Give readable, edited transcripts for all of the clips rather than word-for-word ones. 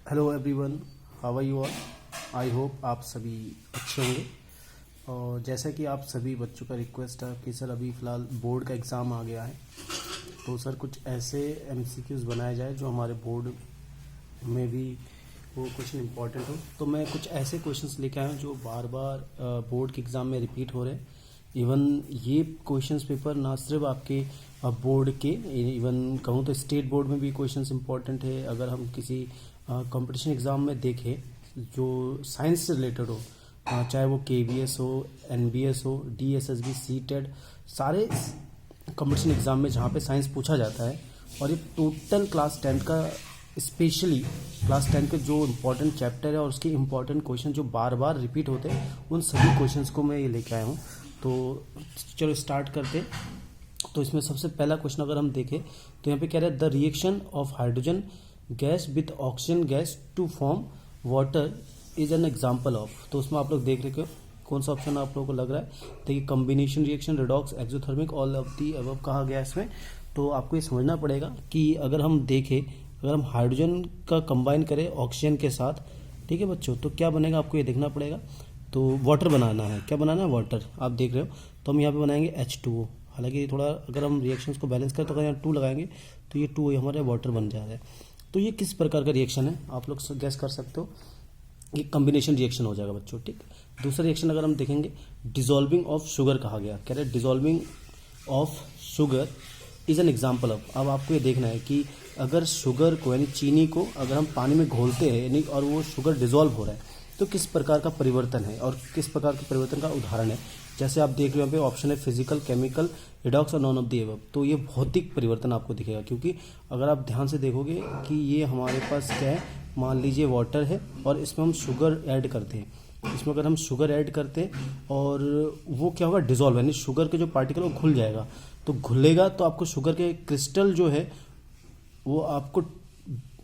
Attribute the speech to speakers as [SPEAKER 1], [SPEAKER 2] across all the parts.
[SPEAKER 1] Hello everyone, how are you all. I hope आप सभी अच्छे होंगे। और जैसा कि आप सभी बच्चों का रिक्वेस्ट है कि सर अभी फ़िलहाल बोर्ड का एग्ज़ाम आ गया है, तो सर कुछ ऐसे एमसीक्यूज़ बनाए जाए जो हमारे बोर्ड में भी वो क्वेश्चन इंपॉर्टेंट हो। तो मैं कुछ ऐसे क्वेश्चंस लेके आया हूँ जो बार बार बोर्ड के एग्ज़ाम में रिपीट हो रहे हैं। इवन ये क्वेश्चंस पेपर ना सिर्फ आपके बोर्ड के, इवन कहूँ तो स्टेट बोर्ड में भी क्वेश्चंस इंपॉर्टेंट है। अगर हम किसी कंपटीशन एग्ज़ाम में देखें जो साइंस से रिलेटेड हो, चाहे वो केवीएस हो, एनबीएस हो, डीएसएसबी, सीटेट, सारे कंपटीशन एग्ज़ाम में जहाँ पे साइंस पूछा जाता है, और ये टोटल क्लास 10 का, स्पेशली क्लास 10 के जो इम्पोर्टेंट चैप्टर है और उसके इम्पोर्टेंट क्वेश्चन जो बार बार रिपीट होते हैं, उन सभी क्वेश्चंस को मैं ये लेके आया हूँ। तो चलो स्टार्ट करते। तो इसमें सबसे पहला क्वेश्चन अगर हम देखें तो यहाँ पे कह रहा है the reaction of hydrogen gas with oxygen gas to form water is an example of. तो उसमें आप लोग देख रहे हो कौन सा ऑप्शन आप लोगों को लग रहा है। देखिए, combination reaction, redox, exothermic, all of the above कहा गया इसमें। तो आपको ये समझना पड़ेगा कि अगर हम देखें, अगर हम हाइड्रोजन का कंबाइन करें ऑक्सीजन के साथ, ठीक है बच्चों, तो क्या बनेगा आपको ये देखना पड़ेगा। तो वाटर बनाना है, क्या बनाना है, वाटर। आप देख रहे हो, तो हम यहाँ पे बनाएंगे H2O। हालांकि थोड़ा अगर हम रिएक्शंस को बैलेंस करें तो अगर यहाँ 2 लगाएंगे तो ये 2 हमारे वाटर बन जा रहा है। तो ये किस प्रकार का रिएक्शन है आप लोग गैस कर सकते हो। ये कम्बिनेशन रिएक्शन हो जाएगा बच्चों, ठीक। दूसरा रिएक्शन अगर हम देखेंगे, डिजोल्विंग ऑफ शुगर कहा गया, कह रहे हैं dissolving of sugar is an example of. अब आपको ये देखना है कि अगर शुगर को यानी चीनी को अगर हम पानी में घोलते हैं यानी और वो शुगर डिजोल्व हो रहा है तो किस प्रकार का परिवर्तन है और किस प्रकार के परिवर्तन का उदाहरण है। जैसे आप देख रहे हो यहाँ पे ऑप्शन है फिजिकल, केमिकल, रिडॉक्स और नॉन ऑफ द अबव। तो ये भौतिक परिवर्तन आपको दिखेगा, क्योंकि अगर आप ध्यान से देखोगे कि ये हमारे पास क्या है, मान लीजिए वाटर है और इसमें हम शुगर ऐड करते हैं। इसमें अगर हम शुगर ऐड करते हैं और वो क्या होगा, डिजोल्व, यानी शुगर के जो पार्टिकल वो घुल जाएगा। तो घुलेगा तो आपको शुगर के क्रिस्टल जो है वो आपको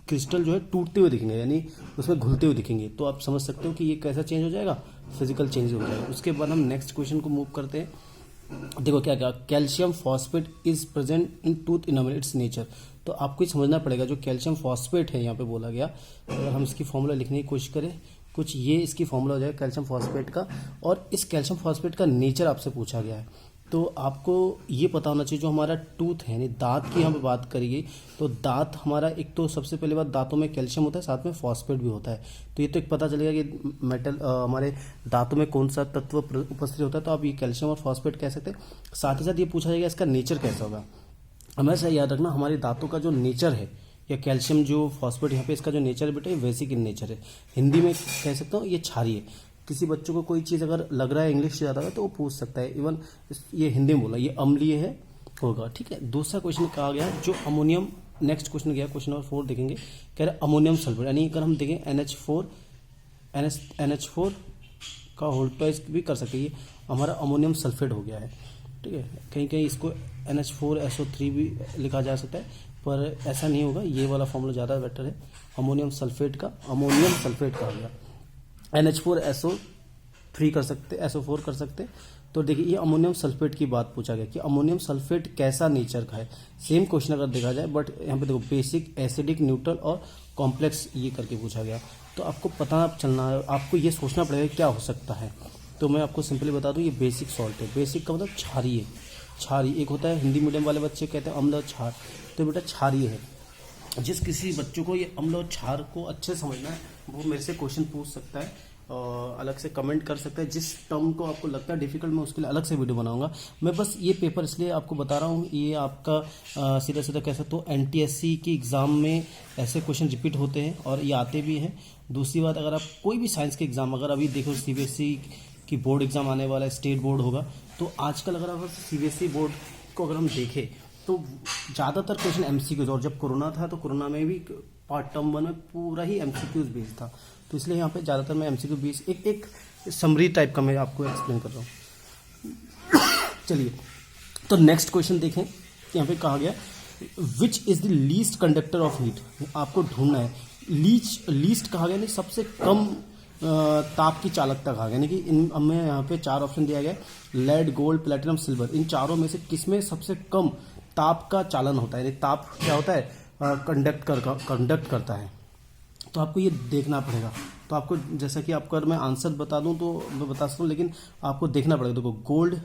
[SPEAKER 1] क्रिस्टल जो है टूटते हुए दिखेंगे, यानी उसमें घुलते हुए दिखेंगे। तो आप समझ सकते हो कि ये कैसा चेंज हो जाएगा, फिजिकल चेंज हो जाएगा। उसके बाद हम नेक्स्ट क्वेश्चन को मूव करते हैं। देखो क्या क्या, calcium phosphate is present in tooth enamel it's nature. तो आपको ये समझना पड़ेगा जो कैल्शियम फॉस्फेट है यहाँ पे बोला गया, अगर हम इसकी फॉर्मूला लिखने की कोशिश करें, कुछ ये इसकी फॉर्मूला हो जाएगा कैल्शियम फॉस्फेट का, और इस कैल्शियम फॉस्फेट का नेचर आपसे पूछा गया है। तो आपको ये पता होना चाहिए जो हमारा टूथ है यानी दांत की हम बात करिए तो दांत हमारा, एक तो सबसे पहले बात दांतों में कैल्शियम होता है, साथ में फॉस्फेट भी होता है। तो ये तो एक पता चलेगा कि मेटल हमारे दांतों में कौन सा तत्व उपस्थित होता है, तो आप ये कैल्शियम और फॉस्फेट कह सकते हैं। साथ ही साथ ये पूछा जाएगा इसका नेचर कैसा होगा। हमेशा याद रखना हमारे दांतों का जो नेचर है, या कैल्शियम जो फॉस्फेट यहाँ पे इसका जो नेचर है बेटा, ये बेसिक इन नेचर है। हिंदी में कह सकता हूँ ये क्षारीय है। किसी बच्चों को कोई चीज़ अगर लग रहा है इंग्लिश ज़्यादा है तो वो पूछ सकता है, इवन ये हिंदी में बोला, ये अम्लीय है होगा, ठीक है। दूसरा क्वेश्चन कहा गया जो अमोनियम, नेक्स्ट क्वेश्चन गया क्वेश्चन नंबर 4 देखेंगे, कह रहे अमोनियम सल्फेट, यानी अगर हम देखें NH4 का होल टॉइस भी कर सकते हैं, ये हमारा अमोनियम सल्फेट हो गया है, ठीक है। कहीं कहीं इसको NH4SO3 भी लिखा जा सकता है, पर ऐसा नहीं होगा, ये वाला फॉर्मूला ज़्यादा बेटर है। अमोनियम सल्फेट कहा गया, NH4SO3 कर सकते, SO4 कर सकते। तो देखिए ये अमोनियम सल्फेट की बात पूछा गया कि अमोनियम सल्फेट कैसा नेचर का है। सेम क्वेश्चन अगर देखा जाए, बट यहाँ पे देखो बेसिक, एसिडिक, न्यूट्रल और कॉम्प्लेक्स ये करके पूछा गया। तो आपको पता चलना है, आपको ये सोचना पड़ेगा क्या हो सकता है। तो मैं आपको सिंपली बता दूं, ये बेसिक सॉल्ट है। बेसिक का मतलब क्षारीय है। क्षारीय एक होता है, हिंदी मीडियम वाले बच्चे कहते हैं अम्ल और क्षार, तो बेटा क्षारीय है। जिस किसी बच्चों को ये अम्ल और क्षार को अच्छे समझना है वो मेरे से क्वेश्चन पूछ सकता है, अलग से कमेंट कर सकता है। जिस टर्म को आपको लगता है डिफिकल्ट, मैं उसके लिए अलग से वीडियो बनाऊंगा। मैं बस ये पेपर इसलिए आपको बता रहा हूँ, ये आपका सीधा सीधा कह सकते हो NTSC की एग्ज़ाम में ऐसे क्वेश्चन रिपीट होते हैं और ये आते भी हैं। दूसरी बात, अगर आप कोई भी साइंस के एग्ज़ाम, अगर अभी देखो CBSE की बोर्ड एग्ज़ाम आने वाला है, स्टेट बोर्ड होगा, तो आजकल अगर आप CBSE बोर्ड को अगर हम देखें तो ज़्यादातर क्वेश्चन MCQs, और जब कोरोना था तो कोरोना में भी पार्ट टर्म 1 में पूरा ही MCQs बेस्ड था। तो इसलिए यहाँ पे ज़्यादातर मैं MCQ बेस्ड एक समरी टाइप का मैं आपको एक्सप्लेन कर रहा हूँ। चलिए, तो नेक्स्ट क्वेश्चन देखें, यहाँ पे कहा गया which is the least conductor of heat. आपको ढूंढना है लीस्ट कहा गया, नहीं सबसे कम ताप की चालकता कहा गया, यानी कि इन हमें यहाँ पे 4 ऑप्शन दिया गया, लेड, गोल्ड, प्लेटिनम, सिल्वर। इन चारों में से किसमें सबसे कम ताप का चालन होता है, यानी ताप क्या होता है, कंडक्ट करता है। तो आपको ये देखना पड़ेगा। तो आपको जैसा कि आपको अगर मैं आंसर बता दूं तो मैं बता सकता हूँ, लेकिन आपको देखना पड़ेगा। देखो गोल्ड,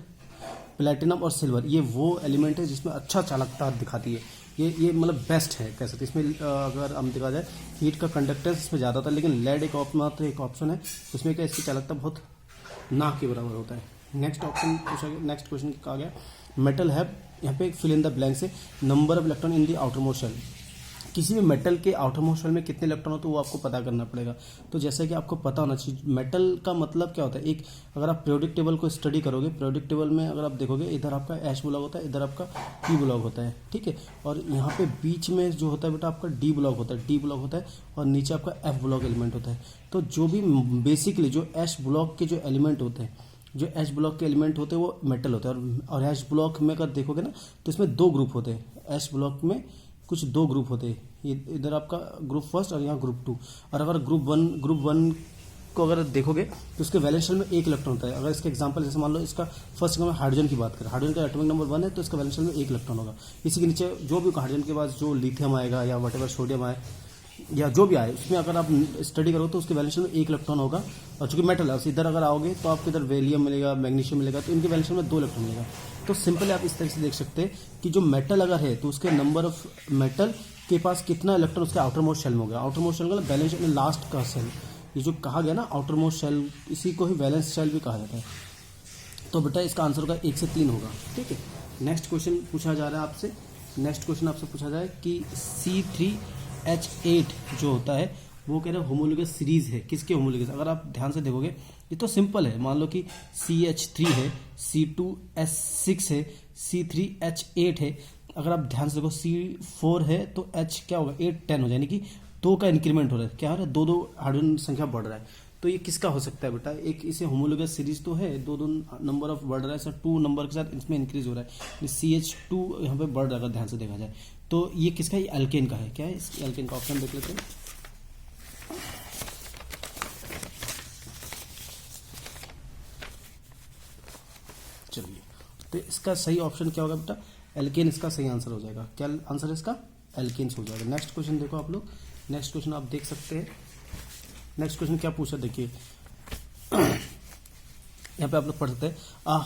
[SPEAKER 1] प्लेटिनम और सिल्वर ये वो एलिमेंट है जिसमें अच्छा चालकता दिखाती है। ये मतलब बेस्ट है कह सकते हैं। इसमें अगर हम देखा जाए हीट का कंडक्टेंस इसमें ज़्यादा था, लेकिन लेड एक मात्र एक ऑप्शन है उसमें क्या इसकी चालकता बहुत ना के बराबर होता है। नेक्स्ट ऑप्शन पूछा गया, नेक्स्ट क्वेश्चन कहा गया मेटल हैव, यहाँ पे फिल इन द ब्लैंक से number of electron in the outermost shell. किसी भी मेटल के आउटर मोस्ट शेल में कितने इलेक्ट्रॉन हो तो वो आपको पता करना पड़ेगा। तो जैसा कि आपको पता होना चाहिए मेटल का मतलब क्या होता है। एक अगर आप पीरियोडिक टेबल को स्टडी करोगे, पीरियोडिक टेबल में अगर आप देखोगे इधर आपका एच ब्लॉक होता है, इधर आपका पी ब्लॉक होता है, ठीक है। और यहाँ पे बीच में जो होता है बेटा आपका डी ब्लॉक होता है, डी ब्लॉक होता है, और नीचे आपका एफ ब्लॉक एलिमेंट होता है। तो जो भी बेसिकली जो एच ब्लॉक के जो एलिमेंट होते हैं, जो एच ब्लॉक के एलिमेंट होते हैं वो मेटल होते हैं। और एच ब्लॉक में अगर देखोगे ना तो इसमें दो ग्रुप होते हैं। एच ब्लॉक में कुछ दो ग्रुप होते हैं, ये इधर आपका ग्रुप फर्स्ट और यहाँ ग्रुप टू। और अगर ग्रुप वन को अगर देखोगे तो उसके वैलेंस शेल में एक इलेक्ट्रॉन होता है। अगर इसका एग्जांपल जैसे मान लो इसका फर्स्ट में हाइड्रोजन की बात करें, हाइड्रोजन का एटॉमिक नंबर 1 है तो इसका वैलेंस शेल में एक इलेक्ट्रॉन होगा। इसी के नीचे जो भी हाइड्रोजन के बाद जो लिथियम आएगा या वटेवर सोडियम आए या जो भी आए उसमें अगर आप स्टडी करोगे तो उसके वैलेंस शेल में एक इलेक्ट्रॉन होगा। और चूंकि मेटल है इधर अगर आओगे तो आपको इधर वेलियम मिलेगा, मैग्नीशियम मिलेगा, तो इनके वैलेंस शेल में 2 इलेक्ट्रॉन मिलेगा। तो सिंपली आप इस तरह से देख सकते हैं कि जो मेटल अगर है तो उसके नंबर ऑफ मेटल के पास कितना इलेक्ट्रॉन उसके आउटर मोस्ट शेल में होगा। आउटर मोस्ट शेल का बैलेंस में लास्ट का सेल, ये जो कहा गया ना आउटर मोस्ट शेल, इसी को ही वैलेंस शेल भी कहा जाता है। तो बेटा इसका आंसर होगा 1 से 3 होगा, ठीक है। नेक्स्ट क्वेश्चन पूछा जा रहा है आपसे, नेक्स्ट क्वेश्चन आपसे पूछा जाए कि C3H8 जो होता है वो कह रहे हैं होमोलोगस सीरीज है, किसके होमोलोगस। अगर आप ध्यान से देखोगे ये तो सिंपल है। मान लो कि CH3 है, C2H6 है, C3H8 है। अगर आप ध्यान से देखो C4 है तो H क्या होगा 8 10 हो जाए, यानी कि 2 का इंक्रीमेंट हो रहा है। क्या हो रहा है 2 हाइड्रोजन संख्या बढ़ रहा है। तो ये किसका हो सकता है बेटा, एक इसे होमोलोगस सीरीज तो है, 2 नंबर ऑफ बढ़ रहा है, सर 2 नंबर के साथ इसमें इंक्रीज हो रहा है। CH2 यहाँ पे बढ़ रहा है ध्यान से देखा जाए तो ये किसका, ये एल्केन का है। क्या है इस एल्केन का, ऑप्शन देख लेते हैं। चलिए तो इसका सही ऑप्शन क्या होगा बेटा, एल्केन इसका सही आंसर हो जाएगा। क्या आंसर है इसका, एल्केन्स हो जाएगा। नेक्स्ट क्वेश्चन देखो आप लोग, नेक्स्ट क्वेश्चन आप देख सकते हैं। नेक्स्ट क्वेश्चन क्या पूछा देखिए यहाँ पे आप लोग पढ़ सकते हैं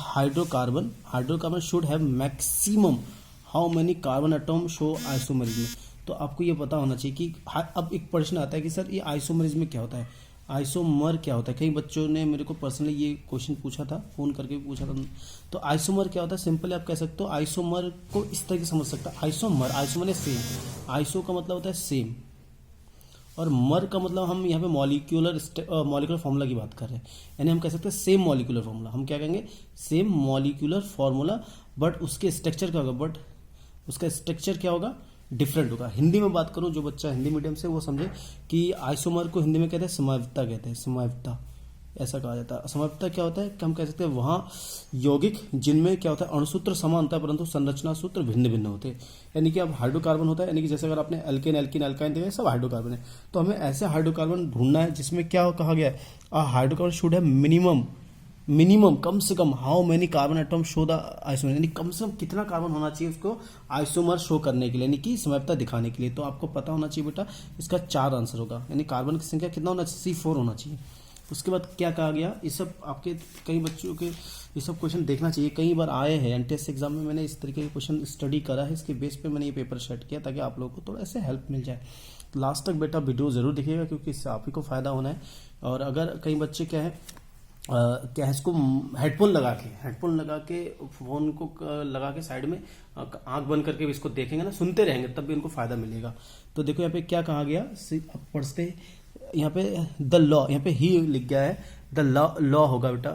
[SPEAKER 1] hydrocarbon should have maximum how many carbon atom show isomerism. तो आपको ये पता होना चाहिए कि अब एक प्रश्न आता है कि सर ये आइसोमरिज्म क्या होता है, आइसोमर क्या होता है। कई बच्चों ने मेरे को पर्सनली ये क्वेश्चन पूछा था, फोन करके भी पूछा था। तो आइसोमर क्या होता है, सिंपली आप कह सकते हो आइसोमर को इस तरह से समझ सकते हो। आइसोमर है सेम, आइसो का मतलब होता है सेम, और मर का मतलब हम यहाँ पे मॉलिक्यूलर फार्मूला की बात कर रहे हैं, यानी हम कह सकते हैं सेम मॉलिक्यूलर फार्मूला। हम क्या कहेंगे, सेम मॉलिक्यूलर फार्मूला, बट उसके स्ट्रक्चर क्या होगा, बट उसका स्ट्रक्चर क्या होगा, डिफरेंट होगा। हिंदी में बात करूं, जो बच्चा हिंदी मीडियम से वो समझे कि आइसोमर को हिंदी में कहते हैं समवायिकता, कहते हैं समवायिकता, ऐसा कहा जाता है। समवायिकता क्या होता है कि हम कह सकते हैं वहाँ यौगिक जिनमें क्या होता है अणुसूत्र समान होता है परंतु संरचना सूत्र भिन्न भिन्न होते हैं। यानी कि अब हाइड्रोकार्बन होता है, यानी कि जैसे अगर आपने एल्केन अल्काइन देखे सब हाइड्रोकार्बन है, तो हमें ऐसे हाइड्रोकार्बन ढूंढना है जिसमें क्या कहा गया है, हाइड्रोकार्बन शुड है मिनिमम कम से कम how many carbon atom show the isomer, यानी कम से कम कितना कार्बन होना चाहिए उसको आइसोमर शो करने के लिए, यानी कि समवायिकता दिखाने के लिए। तो आपको पता होना चाहिए बेटा इसका 4 आंसर होगा, यानी कार्बन की संख्या कितना होना चाहिए, C4 होना चाहिए। उसके बाद क्या कहा गया, ये सब आपके कई बच्चों के ये सब क्वेश्चन देखना चाहिए, कई बार आए हैं NTS एग्जाम में। मैंने इस तरीके के क्वेश्चन स्टडी करा है, इसके बेस पे मैंने ये पेपर सेट किया ताकि आप लोगों को थोड़ा ऐसे हेल्प मिल जाए। तो लास्ट तक बेटा वीडियो जरूर देखिएगा क्योंकि इससे आप ही को फायदा होना है। और अगर कई बच्चे क्या है इसको हेडफोन लगा के फोन को लगा के साइड में आंख बंद करके भी इसको देखेंगे ना, सुनते रहेंगे, तब भी उनको फायदा मिलेगा। तो देखो यहाँ पे क्या कहा गया, अब पढ़ते यहाँ पे द लॉ, यहाँ पे ही लिख गया है द लॉ होगा बेटा,